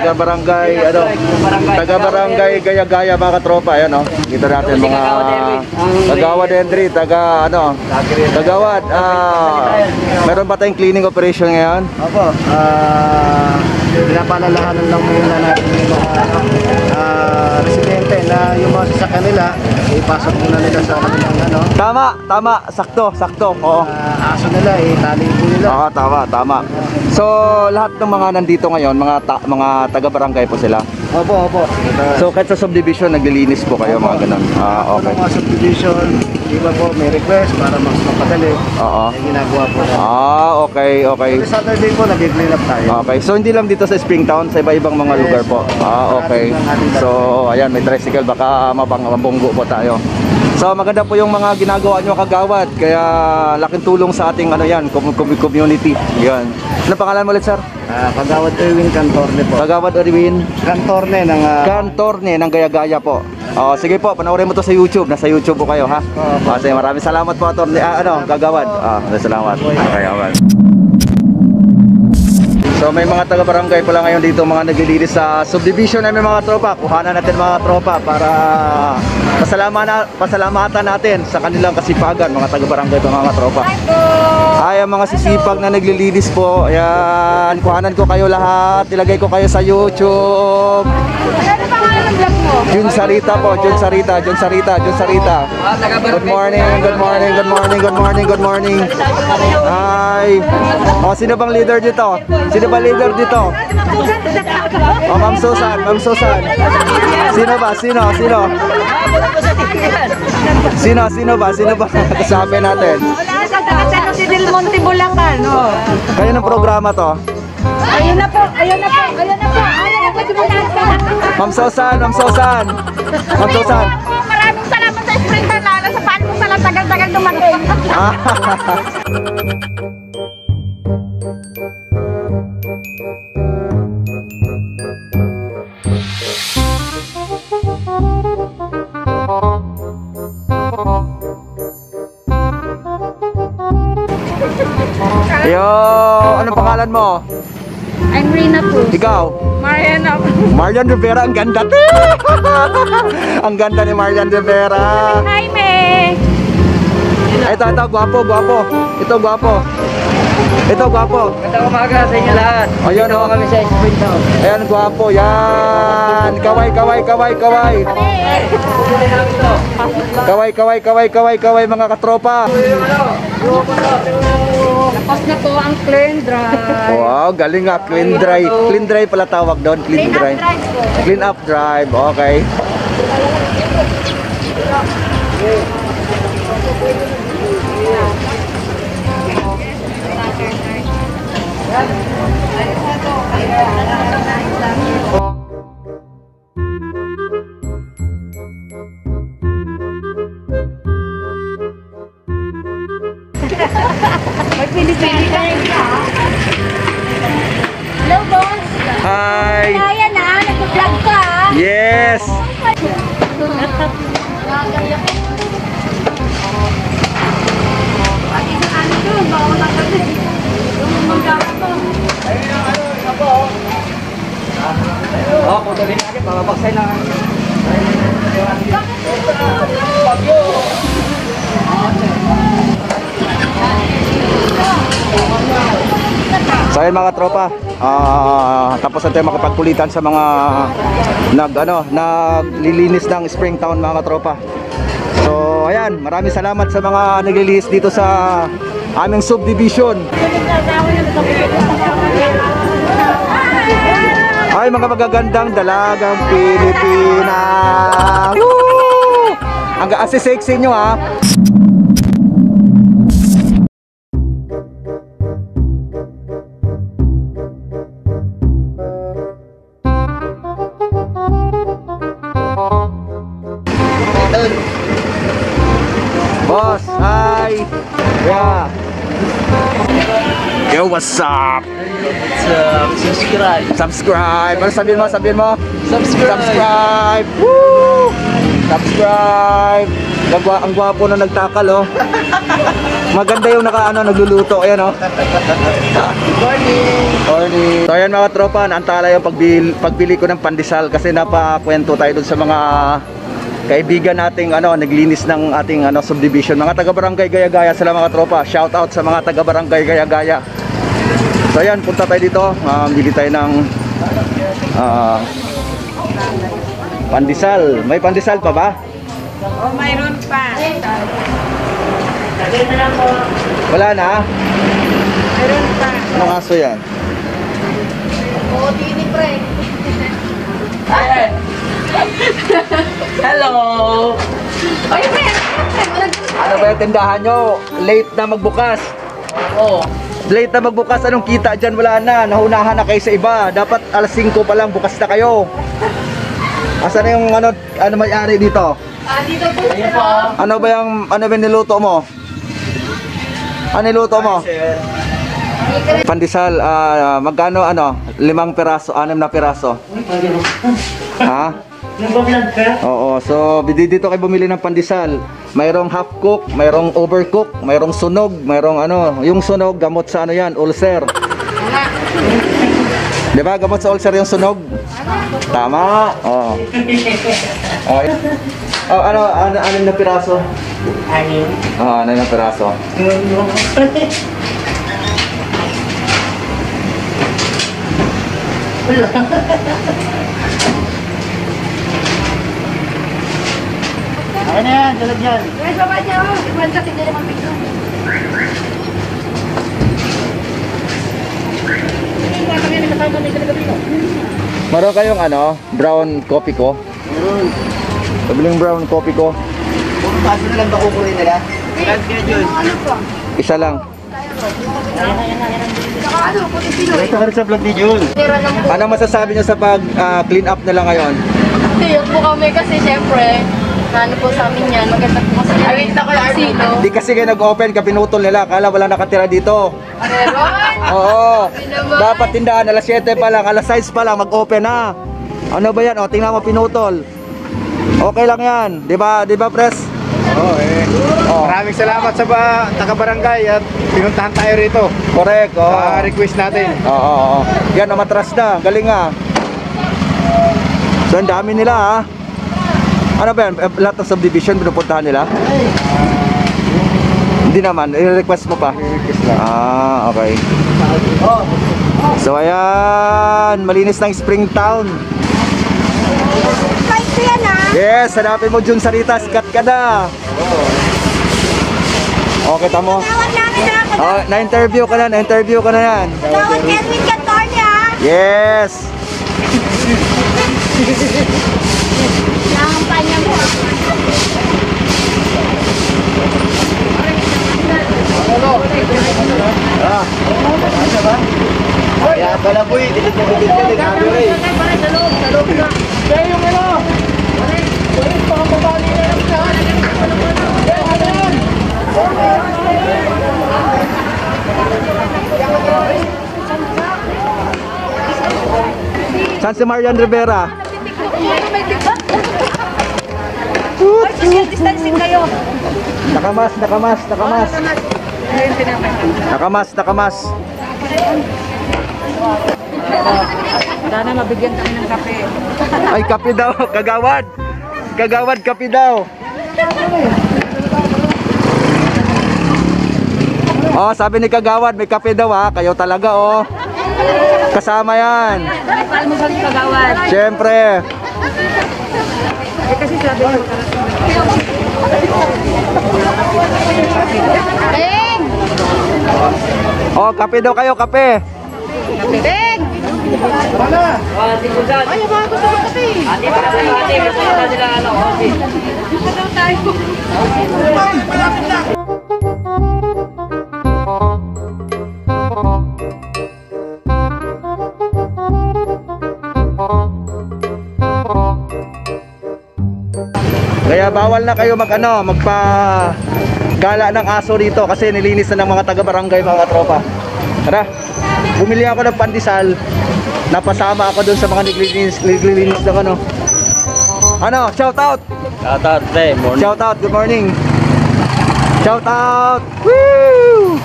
taga-barangay, ano, taga-barangay Gaya-Gaya mga katropa, ayan, no. Kita natin mga Kagawad Henry, taga, ano, Kagawad, meron ba tayong cleaning operation ngayon? Opo, pinapalalahanan lang muna natin yung mga residente na yung mga sasakyan nila, ipasok muna nila sa kanilang ano. Tama, sakto, oo. Aso nila, itali po nila. Oo, tama. So, lahat ng mga nandito ngayon, mga taga-barangay po sila? Opo. So, kahit sa subdivision, naglilinis po kayo, mga ganun? Okay. Mga subdivision, iba po may request para mas mapadali. Oo. Ay ginagawa po natin. Okay. Every Saturday po, nag-clean up tayo. Okay, so hindi lang dito sa Springtown, sa iba-ibang mga lugar po. Okay. So, ayan, may tricycle, baka mabunggo po tayo. So, maganda po yung mga ginagawa nyo kagawad. Kaya, laking tulong sa ating ano yan, community. Yan. Ano pangalan mo ulit, sir? Kagawad Erwin Cantorne po. Kagawad Erwin Cantorne ng Cantorne ng Gaya-Gaya po. Sige po, panoorin mo to sa YouTube. Nasa YouTube po kayo, ha? Sige, maraming salamat po, Atty. Kagawad. Salamat. Kagawad. So may mga taga-barangay pala ngayon dito, mga naglilinis sa subdivision namin mga tropa. Kuhanan natin mga tropa para pasalamatan natin sa kanilang kasipagan, mga taga-barangay po mga tropa. Ay, ang mga sisipag na naglilinis po. Ayan, kuhanan ko kayo lahat. Ilagay ko kayo sa YouTube. Ano pangalan ng vlog mo? Jun Sarita po, Jun Sarita. Good morning. Ay. Sino bang leader dito? Ma'am Susan. Sino ba? Sino ba kasabi natin? Si Del Monte Bulacan, Kayo ng programa to? Ayun na po. Ma'am Susan. Maraming salamat sa Sprinter, lalo sa paano sa tagal-tagal dumating. Yo, anong pangalan mo? I'm Rina po. Ikaw? Marian Rivera, ang ganda. Ang ganda ni Marian Rivera. Jaime. Ito, gwapo. Ito, gwapo. Magandang umaga sa inyo lahat. Ayun, oh. Kami sa Springtown. Ayan, gwapo. Yan. Kaway. Kaway, mga katropa. Tapos na po ang clean dry. Wow, galing nga. Clean dry pala tawag doon. Clean dry. Clean up drive. Okay. Hello, boss. Hi. Kaya na, nag-vlog ka. Yes. Patuloy natin, papabaksay na. So ayun mga tropa, tapos na tayo makapagkulitan sa mga naglilinis ng Springtown mga tropa. So ayan, maraming salamat sa mga naglilinis dito sa aming subdivision. Ay, mga magagandang dalagang Pilipina. Ang sexy nyo, ha. Boss, hi. Yeah. Yo, what's up? Subscribe. Subscribe. Ano sabihin mo? Subscribe. Woo! Subscribe. Ang gwapo na nagtakal, oh. Maganda yung nagluluto. Ayan, oh. Morning. So ayan mga tropa, naantala yung pagbili ko ng pandesal kasi napakwento tayo dun sa mga kaibigan nating naglinis ng ating subdivision. Mga taga-barangay Gaya-Gaya sila mga tropa. Shout out sa mga taga-barangay Gaya-Gaya. So ayan, punta tayo dito. Bili tayo ng pandesal. May pandesal pa ba? Oh, mayroon pa. Wala na? Mayroon pa. Anong aso yan? Oo, tini pre. Hello! Oy, pre. Ano ba yung tindahan nyo? Late na magbukas. Oo. Late na magbukas. Anong kita dyan? Wala na. Nahunahan na kayo sa iba. Dapat alas 5 pa lang bukas na kayo. Asan na yung ano may-ari dito? Dito po. Ayun po. Ano ba yung niluto mo? Ano niluto mo? Pandesal, magkano 5 piraso, 6 na piraso? Ha? Nagbablog ka? Oo, so dito kayo bumili ng pandesal. Mayroong half cook, mayroong overcook, mayroong sunog, mayroong yung sunog gamot sa yan, ulcer. Di ba, gamot sa ulcer yung sunog? Tama. Oo. Oh, ano na piraso? Anim. Oo, 6 na piraso. Ayan na yan, dalag yan. Guys, baba niyo. Iwan sa tignan naman picture. Meron kayong brown coffee ko? Meron. Pabiling brown coffee ko. Kung paso na lang ba kukunin nila? Ano po? Isa lang. Saka ano, puti Pinoy. Ito ka rin sa vlog ni Jun. Tira lang po. Ano masasabi niyo sa pag clean up nila ngayon? Tiyok po kami kasi syempre, ano po sa amin yan, maganda po kasi yan. Sino? Di kasi kayo nag-open, pinutol nila. Kala wala nakatira dito. Meron? Oo. naman. Dapat tindahan, alas 7 pa lang, alas 6 pa lang, mag-open na. Ano ba yan? O, tingnan mo, pinutol. Okay lang yan. Di ba pres? Oo Oh. Maraming salamat sa taga-barangay at pinuntahan tayo rito. Correct. Oo. Sa request natin. Oo. Yan, namatras na. Galing nga. So, ang dami nila ha. Ano ba yan? Lahat ng subdivision, pinupuntahan nila? Hindi naman. I-request mo pa? Request lang. Okay. So, ayan. Malinis ng Springtown. Kahit ko yan ha. Yes, hanapin mo Jun Sarita. Sikat ka na. Okay, tamo. Tawag namin ha. Oh, na-interview ka na yan. Tawag Edwin Cantorne ha. Yes. Nakampanya mo. Kaya pala boy, dilit na camera eh. Saan si Marian Rivera? Social distancing kayo. Nakamas. Sana mabigyan kami ng kape. Ay, kape daw. Kagawad, kape daw. Oh, sabi ni Kagawad, may kape daw ha. Kayo talaga oh. Kasama yan. May palmusal yung kagawad. Siyempre. Kasi sabi ko. Beng! Oh, kape daw kayo, kape. Beng! Ay, yung mga gusto mo kape. Ate, para sa'yo, ate. Gusto na sila, ate. Gusto daw tayo. Kaya bawal na kayo magpa-gala ng aso rito kasi nilinis na ng mga taga-barangay mga tropa. Tara, bumili ako ng pandesal. Napasama ako doon sa mga naglilinis ng Ano, shout out. Shoutout, pre. Morning. Shout out, good morning. Shout out. Woo!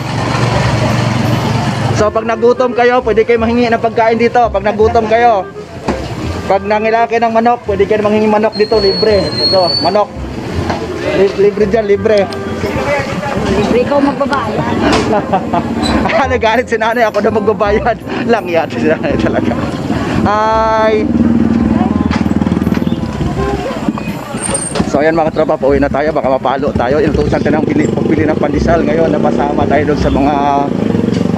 So pag nagutom kayo, pwede kayo mahingi ng pagkain dito. Pag nagutom kayo. Pag nangilaki ng manok, pwede kayo manghingi manok dito, libre. Ito, manok. Libre dyan, libre. Libre ikaw magbabayad. Nagalit si nanay, ako na magbabayad. Lang yan si nanay talaga. Ay. So ayan mga tropa, pauwi na tayo, baka mapalo tayo. Inutusan tayo ng pagbili ng pandesal ngayon. Napasama tayo doon sa mga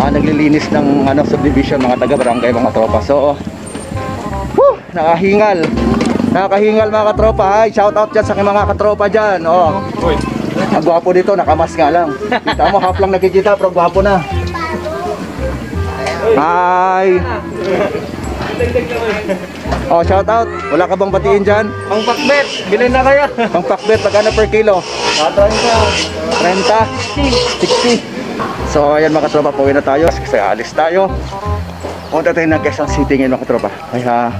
naglilinis ng subdivision, mga taga-barangay, mga tropa. So, nakahingal. Nakahingal mga katropa. Ay, shout out dyan sa aking mga katropa dyan. Oh. Ang gwapo dito, nakamas nga lang. Kita mo, half lang nakikita, pero gwapo na. Hi. Oh, shout out. Wala ka bang batiin dyan? Ang pakbet, bilhin na kayo. Ang pakbet, magkano per kilo? 30? 60. So, ayan mga katropa, pauwi na tayo. Kasi alis tayo. Punta tayo ng Quezon City ngayon mga katropa. Kaya,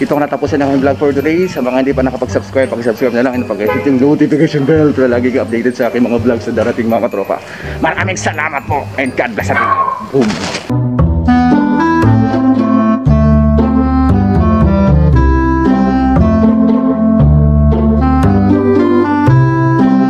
ito ang natapusin ng vlog for today. Sa mga hindi pa nakapag-subscribe, pag-subscribe na lang and pag-hit yung notification bell para lagi ka updated sa aking mga vlogs sa darating mga katropa. Maraming salamat po and God bless everyone. Boom!